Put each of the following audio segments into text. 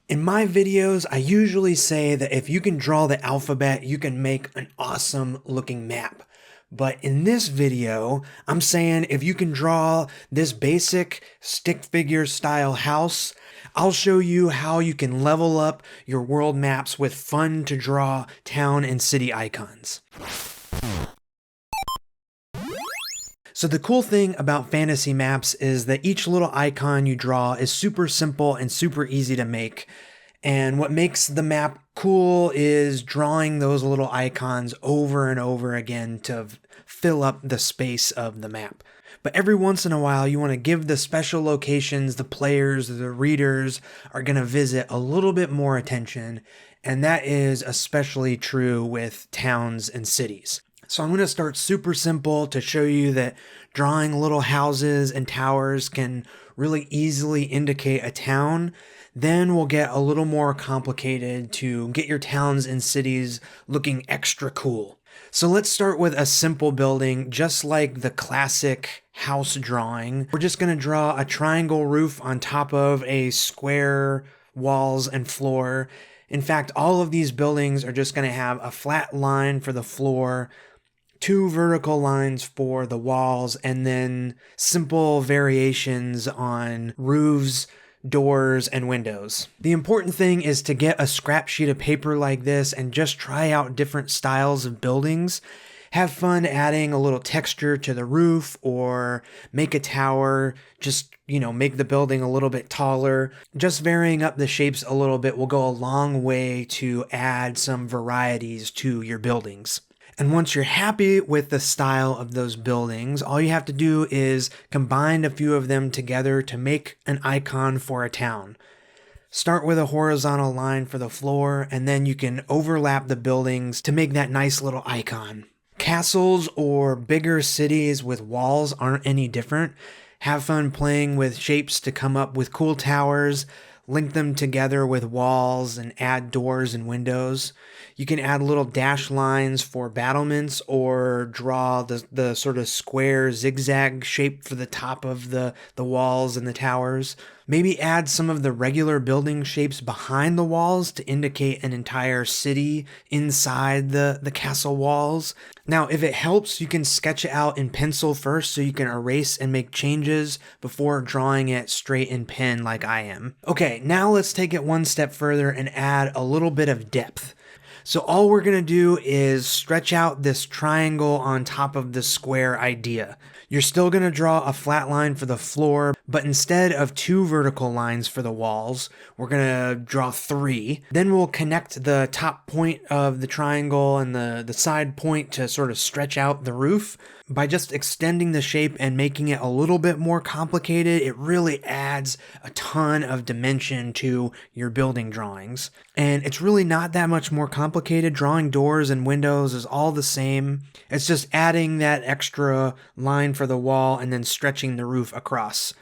In my videos, I usually say that if you can draw the alphabet, you can make an awesome looking map. But in this video, I'm saying if you can draw this basic stick figure style house, I'll show you how you can level up your world maps with fun to draw town and city icons. So the cool thing about fantasy maps is that each little icon you draw is super simple and super easy to make. And what makes the map cool is drawing those little icons over and over again to fill up the space of the map. But every once in a while, you want to give the special locations the players, the readers are going to visit a little bit more attention. And that is especially true with towns and cities. So I'm going to start super simple to show you that drawing little houses and towers can really easily indicate a town. Then we'll get a little more complicated to get your towns and cities looking extra cool. So let's start with a simple building, just like the classic house drawing. We're just going to draw a triangle roof on top of a square walls and floor. In fact, all of these buildings are just going to have a flat line for the floor, two vertical lines for the walls, and then simple variations on roofs, doors, and windows. The important thing is to get a scrap sheet of paper like this and just try out different styles of buildings. Have fun adding a little texture to the roof or make a tower, just, make the building a little bit taller. Just varying up the shapes a little bit will go a long way to add some varieties to your buildings. And once you're happy with the style of those buildings, all you have to do is combine a few of them together to make an icon for a town. Start with a horizontal line for the floor, and then you can overlap the buildings to make that nice little icon. Castles or bigger cities with walls aren't any different. Have fun playing with shapes to come up with cool towers. Link them together with walls and add doors and windows. You can add little dash lines for battlements or draw the sort of square zigzag shape for the top of the walls and the towers. Maybe add some of the regular building shapes behind the walls to indicate an entire city inside the castle walls. Now, if it helps, you can sketch it out in pencil first so you can erase and make changes before drawing it straight in pen like I am. Okay, now let's take it one step further and add a little bit of depth. So all we're going to do is stretch out this triangle on top of the square idea. You're still going to draw a flat line for the floor, but instead of two vertical lines for the walls, we're going to draw three. Then we'll connect the top point of the triangle and the side point to sort of stretch out the roof. By just extending the shape and making it a little bit more complicated, it really adds a ton of dimension to your building drawings. And it's really not that much more complicated. Drawing doors and windows is all the same. It's just adding that extra line for the wall and then stretching the roof across.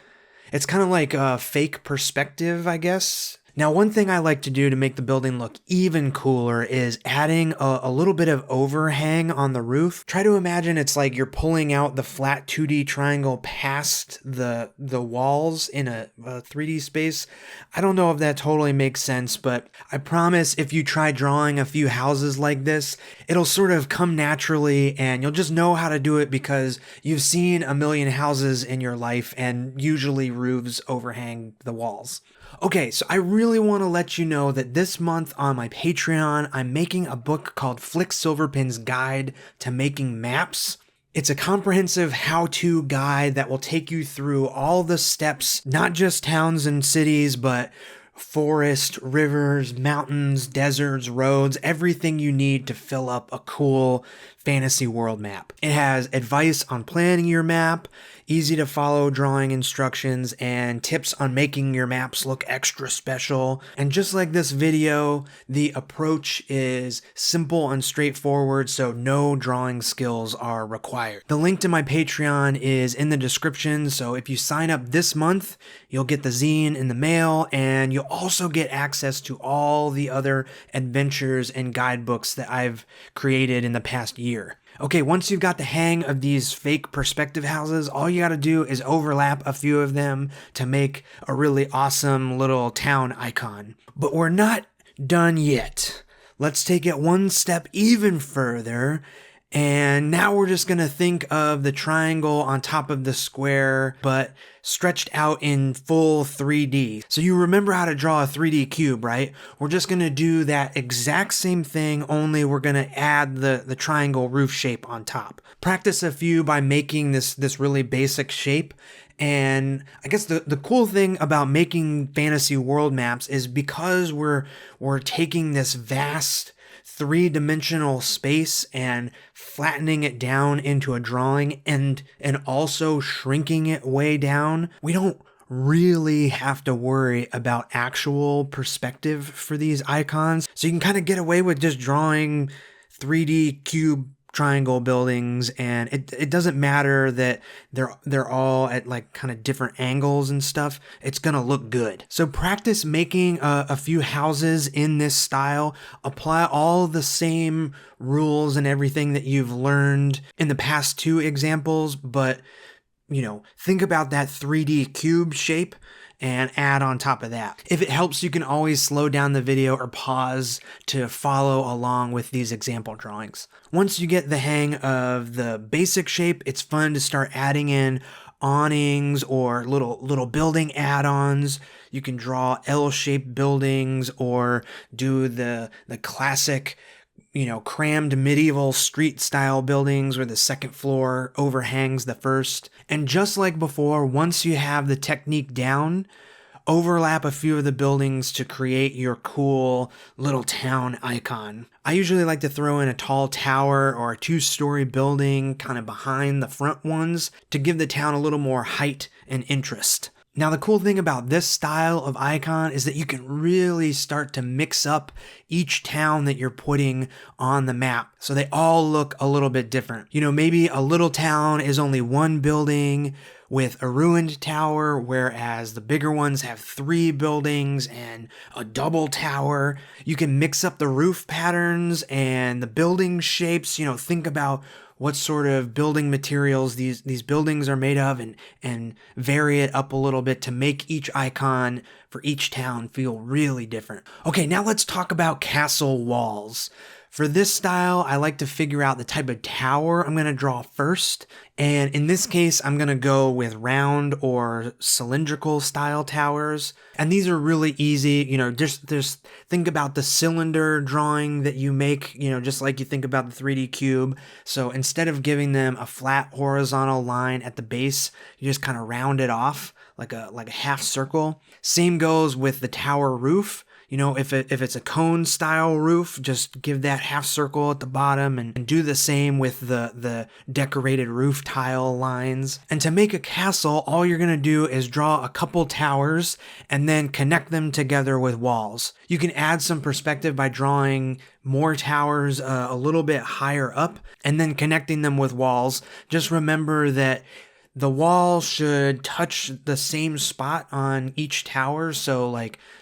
It's kind of like a fake perspective, I guess. Now, one thing I like to do to make the building look even cooler is adding a little bit of overhang on the roof. Try to imagine it's like you're pulling out the flat 2D triangle past the walls in a 3D space. I don't know if that totally makes sense, but I promise if you try drawing a few houses like this, it'll sort of come naturally and you'll just know how to do it because you've seen a million houses in your life and usually roofs overhang the walls. Okay, so I really want to let you know that this month on my Patreon, I'm making a book called Flick Silverpin's Guide to Making Maps. It's a comprehensive how-to guide that will take you through all the steps, not just towns and cities, but forest, rivers, mountains, deserts, roads, everything you need to fill up a cool fantasy world map. It has advice on planning your map, easy to follow drawing instructions, and tips on making your maps look extra special. And just like this video, the approach is simple and straightforward, so no drawing skills are required. The link to my Patreon is in the description, so if you sign up this month, you'll get the zine in the mail, and you'll also get access to all the other adventures and guidebooks that I've created in the past year. Okay, once you've got the hang of these fake perspective houses, all you gotta do is overlap a few of them to make a really awesome little town icon. But we're not done yet. Let's take it one step even further. And now we're just gonna think of the triangle on top of the square, but stretched out in full 3D. So you remember how to draw a 3D cube, right? We're just gonna do that exact same thing, only we're gonna add the triangle roof shape on top. Practice a few by making this really basic shape. And I guess the cool thing about making fantasy world maps is because we're taking this vast three-dimensional space and flattening it down into a drawing and also shrinking it way down, we don't really have to worry about actual perspective for these icons. So you can kind of get away with just drawing 3D cube triangle buildings, and it doesn't matter that they're all at like kind of different angles and stuff. It's gonna look good. So practice making a few houses in this style. Apply all the same rules and everything that you've learned in the past two examples, but think about that 3D cube shape and add on top of that. If it helps, you can always slow down the video or pause to follow along with these example drawings. Once you get the hang of the basic shape, it's fun to start adding in awnings or little building add-ons. You can draw L-shaped buildings or do the classic crammed medieval street style buildings where the second floor overhangs the first. And just like before, once you have the technique down, overlap a few of the buildings to create your cool little town icon. I usually like to throw in a tall tower or a two-story building kind of behind the front ones to give the town a little more height and interest. Now, the cool thing about this style of icon is that you can really start to mix up each town that you're putting on the map, so they all look a little bit different. Maybe a little town is only one building with a ruined tower, whereas the bigger ones have 3 buildings and a double tower. You can mix up the roof patterns and the building shapes. Think about what sort of building materials these buildings are made of and vary it up a little bit to make each icon for each town feel really different. Okay, now let's talk about castle walls. For this style, I like to figure out the type of tower I'm going to draw first. And in this case, I'm going to go with round or cylindrical style towers. And these are really easy. Just think about the cylinder drawing that you make, just like you think about the 3D cube. So instead of giving them a flat horizontal line at the base, you just kind of round it off like a half circle. Same goes with the tower roof. If it's a cone style roof, just give that half circle at the bottom and do the same with the decorated roof tile lines. And to make a castle, all you're going to do is draw a couple towers and then connect them together with walls. You can add some perspective by drawing more towers a little bit higher up and then connecting them with walls. Just remember that the wall should touch the same spot on each tower. So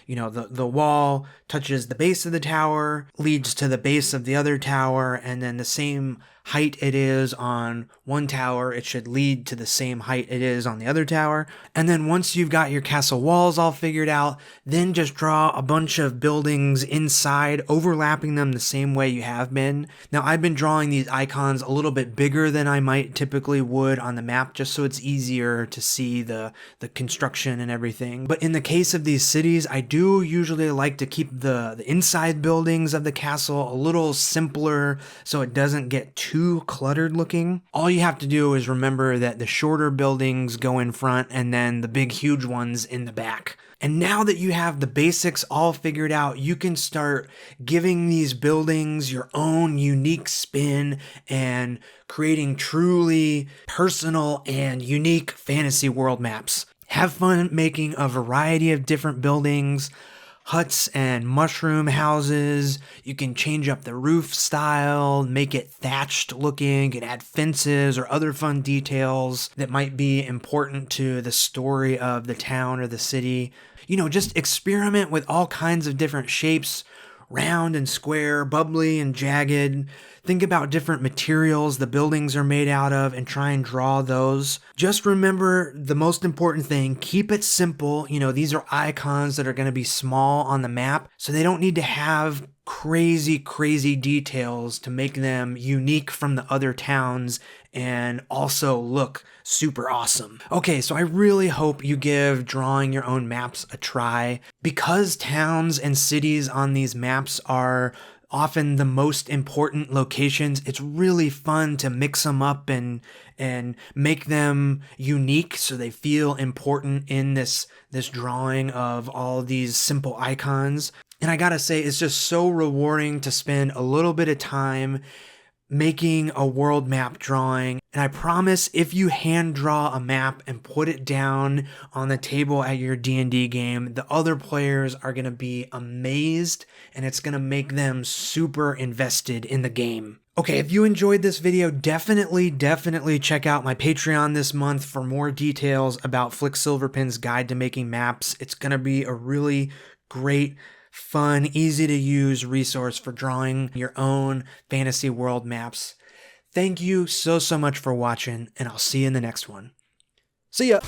the wall touches the base of the tower, leads to the base of the other tower, and then the same height it is on one tower, it should lead to the same height it is on the other tower. And then once you've got your castle walls all figured out, then just draw a bunch of buildings inside, overlapping them the same way you have been. Now, I've been drawing these icons a little bit bigger than I might typically would on the map, just so it's easier to see the construction and everything. But in the case of these cities, I do usually like to keep the inside buildings of the castle a little simpler so it doesn't get too cluttered looking. All you have to do is remember that the shorter buildings go in front and then the big huge ones in the back. And now that you have the basics all figured out, you can start giving these buildings your own unique spin and creating truly personal and unique fantasy world maps. Have fun making a variety of different buildings, huts and mushroom houses. You can change up the roof style, make it thatched looking, you can add fences or other fun details that might be important to the story of the town or the city. Just experiment with all kinds of different shapes, round and square, bubbly and jagged. Think about different materials the buildings are made out of and try and draw those. Just remember the most important thing, keep it simple. These are icons that are going to be small on the map, so they don't need to have crazy details to make them unique from the other towns and also look super awesome. Okay, so I really hope you give drawing your own maps a try. Because towns and cities on these maps are often the most important locations, it's really fun to mix them up and make them unique so they feel important in this drawing of all these simple icons. And I gotta say, it's just so rewarding to spend a little bit of time making a world map drawing. And I promise, if you hand draw a map and put it down on the table at your D&D game, the other players are going to be amazed, and it's going to make them super invested in the game. Okay, if you enjoyed this video, definitely check out my Patreon this month for more details about Flick Silverpin's guide to making maps. It's going to be a really great, fun, easy to use resource for drawing your own fantasy world maps. Thank you so much for watching, and I'll see you in the next one. See ya!